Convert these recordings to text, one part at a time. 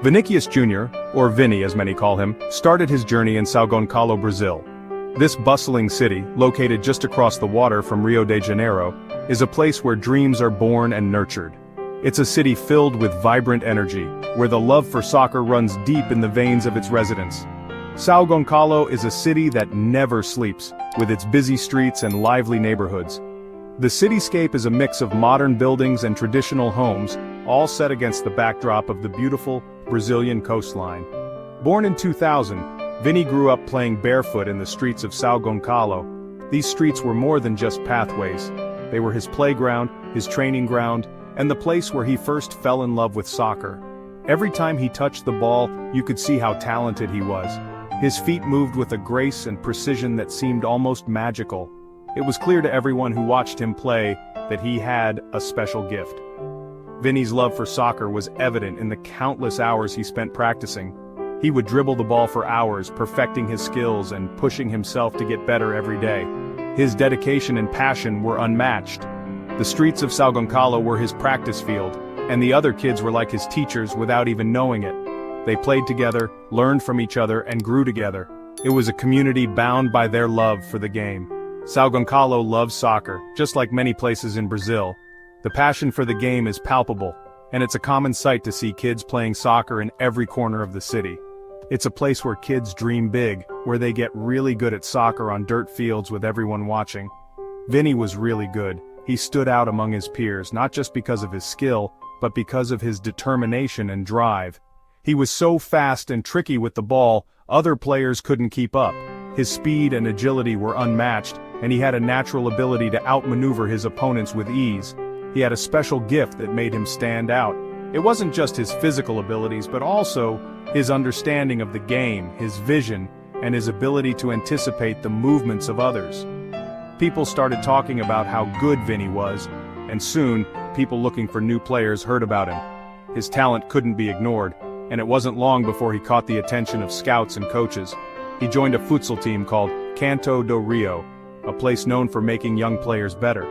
Vinícius Júnior, or Vini as many call him, started his journey in São Gonçalo, Brazil. This bustling city, located just across the water from Rio de Janeiro, is a place where dreams are born and nurtured. It's a city filled with vibrant energy, where the love for soccer runs deep in the veins of its residents. São Gonçalo is a city that never sleeps, with its busy streets and lively neighborhoods. The cityscape is a mix of modern buildings and traditional homes, all set against the backdrop of the beautiful Brazilian coastline. Born in 2000, Vini grew up playing barefoot in the streets of São Gonçalo. These streets were more than just pathways. They were his playground, his training ground, and the place where he first fell in love with soccer. Every time he touched the ball, you could see how talented he was. His feet moved with a grace and precision that seemed almost magical. It was clear to everyone who watched him play that he had a special gift. Vini's love for soccer was evident in the countless hours he spent practicing. He would dribble the ball for hours, perfecting his skills and pushing himself to get better every day. His dedication and passion were unmatched. The streets of São Gonçalo were his practice field, and the other kids were like his teachers without even knowing it. They played together, learned from each other, and grew together. It was a community bound by their love for the game. São Gonçalo loves soccer, just like many places in Brazil. The passion for the game is palpable, and it's a common sight to see kids playing soccer in every corner of the city. It's a place where kids dream big, where they get really good at soccer on dirt fields with everyone watching. Vini was really good. He stood out among his peers, not just because of his skill, but because of his determination and drive. He was so fast and tricky with the ball, other players couldn't keep up. His speed and agility were unmatched, and he had a natural ability to outmaneuver his opponents with ease. He had a special gift that made him stand out. It wasn't just his physical abilities, but also his understanding of the game, his vision, and his ability to anticipate the movements of others. People started talking about how good Vini was, and soon, people looking for new players heard about him. His talent couldn't be ignored, and it wasn't long before he caught the attention of scouts and coaches. He joined a futsal team called Canto do Rio, a place known for making young players better.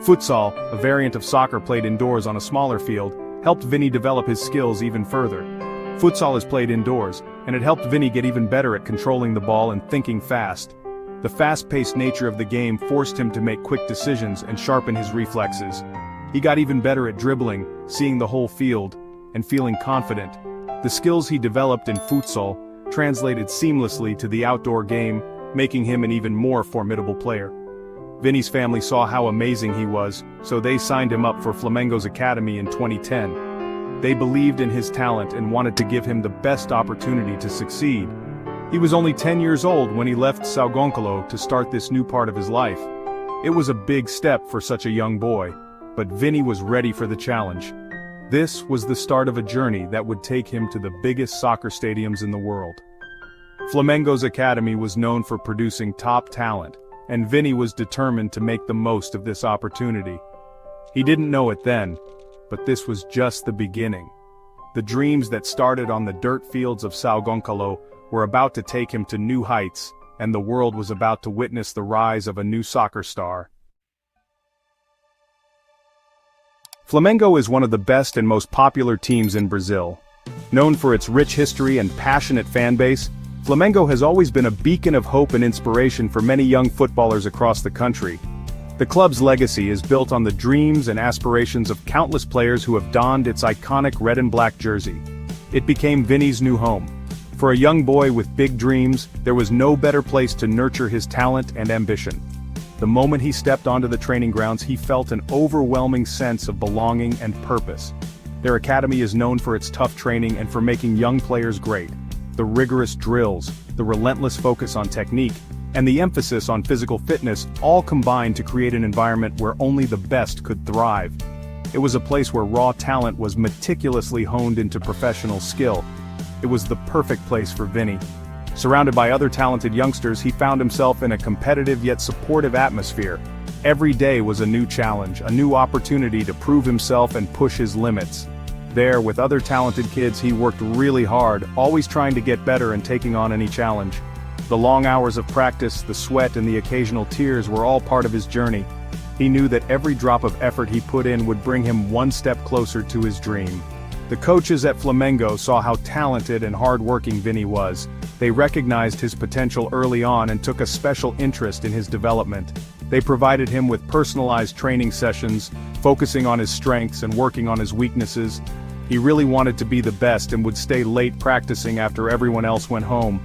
Futsal, a variant of soccer played indoors on a smaller field, helped Vini develop his skills even further. Futsal is played indoors, and it helped Vini get even better at controlling the ball and thinking fast. The fast-paced nature of the game forced him to make quick decisions and sharpen his reflexes. He got even better at dribbling, seeing the whole field, and feeling confident. The skills he developed in futsal translated seamlessly to the outdoor game, making him an even more formidable player. Vini's family saw how amazing he was, so they signed him up for Flamengo's academy in 2010. They believed in his talent and wanted to give him the best opportunity to succeed. He was only 10 years old when he left São Gonçalo to start this new part of his life. It was a big step for such a young boy, but Vini was ready for the challenge. This was the start of a journey that would take him to the biggest soccer stadiums in the world. Flamengo's academy was known for producing top talent, and Vini was determined to make the most of this opportunity. He didn't know it then, but this was just the beginning. The dreams that started on the dirt fields of São Gonçalo were about to take him to new heights, and the world was about to witness the rise of a new soccer star. Flamengo is one of the best and most popular teams in Brazil. Known for its rich history and passionate fan base, Flamengo has always been a beacon of hope and inspiration for many young footballers across the country. The club's legacy is built on the dreams and aspirations of countless players who have donned its iconic red and black jersey. It became Vini's new home. For a young boy with big dreams, there was no better place to nurture his talent and ambition. The moment he stepped onto the training grounds, he felt an overwhelming sense of belonging and purpose. Their academy is known for its tough training and for making young players great. The rigorous drills, the relentless focus on technique, and the emphasis on physical fitness all combined to create an environment where only the best could thrive. It was a place where raw talent was meticulously honed into professional skill. It was the perfect place for Vini. Surrounded by other talented youngsters, he found himself in a competitive yet supportive atmosphere. Every day was a new challenge, a new opportunity to prove himself and push his limits. There, with other talented kids, he worked really hard, always trying to get better and taking on any challenge. The long hours of practice, the sweat and the occasional tears were all part of his journey. He knew that every drop of effort he put in would bring him one step closer to his dream. The coaches at Flamengo saw how talented and hard-working Vini was. They recognized his potential early on and took a special interest in his development. They provided him with personalized training sessions, focusing on his strengths and working on his weaknesses. He really wanted to be the best and would stay late practicing after everyone else went home.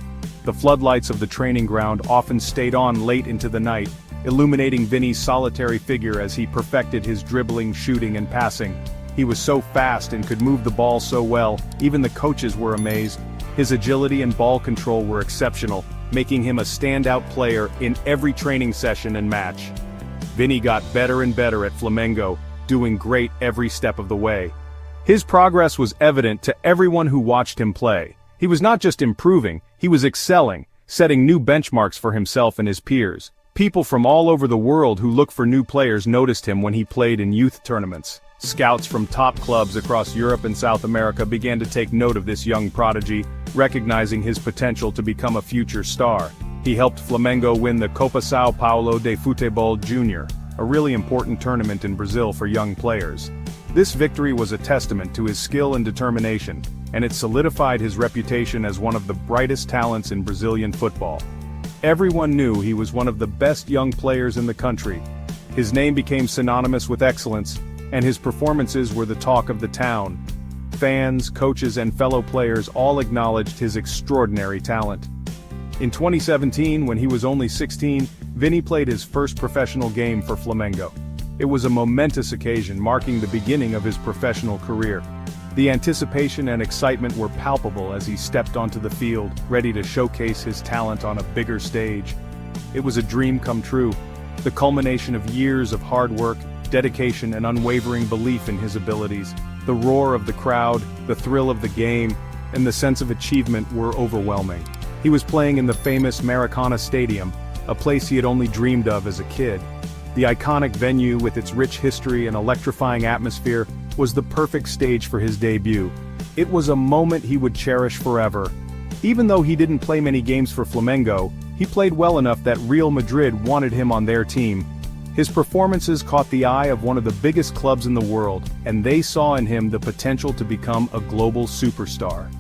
The floodlights of the training ground often stayed on late into the night, illuminating Vini's solitary figure as he perfected his dribbling, shooting and passing. He was so fast and could move the ball so well, even the coaches were amazed. His agility and ball control were exceptional, making him a standout player in every training session and match. Vini got better and better at Flamengo, doing great every step of the way. His progress was evident to everyone who watched him play. He was not just improving, he was excelling, setting new benchmarks for himself and his peers. People from all over the world who look for new players noticed him when he played in youth tournaments. Scouts from top clubs across Europe and South America began to take note of this young prodigy, recognizing his potential to become a future star. He helped Flamengo win the Copa São Paulo de Futebol Júnior, a really important tournament in Brazil for young players. This victory was a testament to his skill and determination, and it solidified his reputation as one of the brightest talents in Brazilian football. Everyone knew he was one of the best young players in the country. His name became synonymous with excellence, and his performances were the talk of the town. Fans, coaches and fellow players all acknowledged his extraordinary talent. In 2017, when he was only 16, Vini played his first professional game for Flamengo. It was a momentous occasion marking the beginning of his professional career. The anticipation and excitement were palpable as he stepped onto the field, ready to showcase his talent on a bigger stage. It was a dream come true, the culmination of years of hard work, dedication and unwavering belief in his abilities. The roar of the crowd, the thrill of the game, and the sense of achievement were overwhelming. He was playing in the famous Maracana Stadium, a place he had only dreamed of as a kid. The iconic venue with its rich history and electrifying atmosphere was the perfect stage for his debut. It was a moment he would cherish forever. Even though he didn't play many games for Flamengo, he played well enough that Real Madrid wanted him on their team. His performances caught the eye of one of the biggest clubs in the world, and they saw in him the potential to become a global superstar.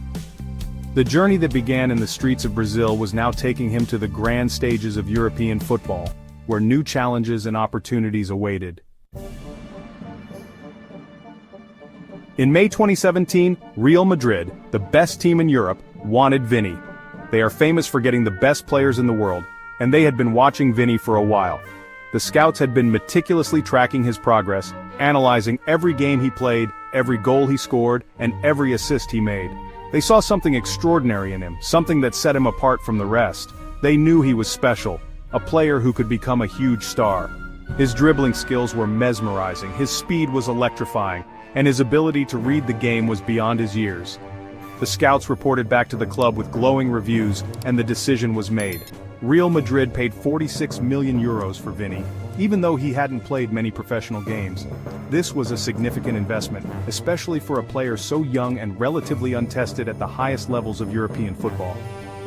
The journey that began in the streets of Brazil was now taking him to the grand stages of European football, where new challenges and opportunities awaited. In May 2017, Real Madrid, the best team in Europe, wanted Vini. They are famous for getting the best players in the world, and they had been watching Vini for a while. The scouts had been meticulously tracking his progress, analyzing every game he played, every goal he scored, and every assist he made. They saw something extraordinary in him, something that set him apart from the rest. They knew he was special, a player who could become a huge star. His dribbling skills were mesmerizing, his speed was electrifying, and his ability to read the game was beyond his years. The scouts reported back to the club with glowing reviews, and the decision was made. Real Madrid paid €46 million for Vini, even though he hadn't played many professional games. This was a significant investment, especially for a player so young and relatively untested at the highest levels of European football.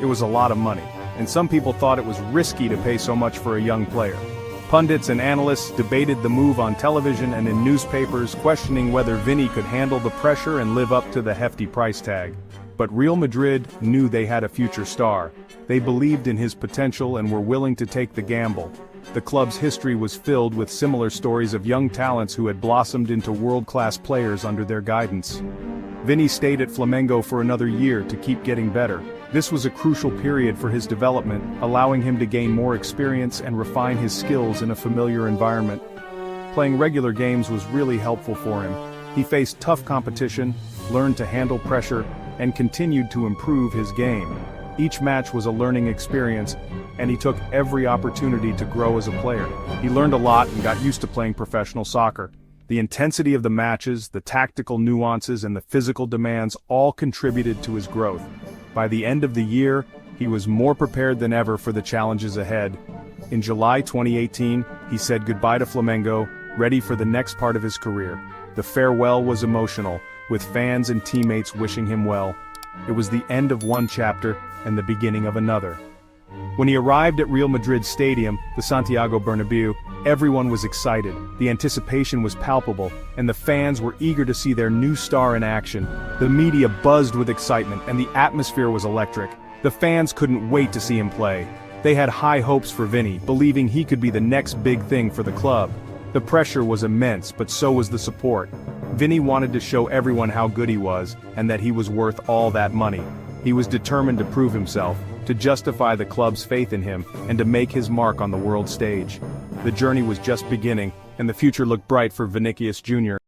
It was a lot of money, and some people thought it was risky to pay so much for a young player. Pundits and analysts debated the move on television and in newspapers, questioning whether Vini could handle the pressure and live up to the hefty price tag. But Real Madrid knew they had a future star. They believed in his potential and were willing to take the gamble. The club's history was filled with similar stories of young talents who had blossomed into world-class players under their guidance. Vini stayed at Flamengo for another year to keep getting better. This was a crucial period for his development, allowing him to gain more experience and refine his skills in a familiar environment. Playing regular games was really helpful for him. He faced tough competition, learned to handle pressure, and continued to improve his game. Each match was a learning experience, and he took every opportunity to grow as a player. He learned a lot and got used to playing professional soccer. The intensity of the matches, the tactical nuances, and the physical demands all contributed to his growth. By the end of the year, he was more prepared than ever for the challenges ahead. In July 2018, he said goodbye to Flamengo, ready for the next part of his career. The farewell was emotional, with fans and teammates wishing him well. It was the end of one chapter and the beginning of another. When he arrived at Real Madrid Stadium, the Santiago Bernabéu, Everyone was excited, the anticipation was palpable, and the fans were eager to see their new star in action. The media buzzed with excitement, and the atmosphere was electric. The fans couldn't wait to see him play. They had high hopes for Vinny, believing he could be the next big thing for the club. The pressure was immense, but so was the support. Vinny wanted to show everyone how good he was, and that he was worth all that money. He was determined to prove himself, to justify the club's faith in him, and to make his mark on the world stage. The journey was just beginning, and the future looked bright for Vinícius Júnior.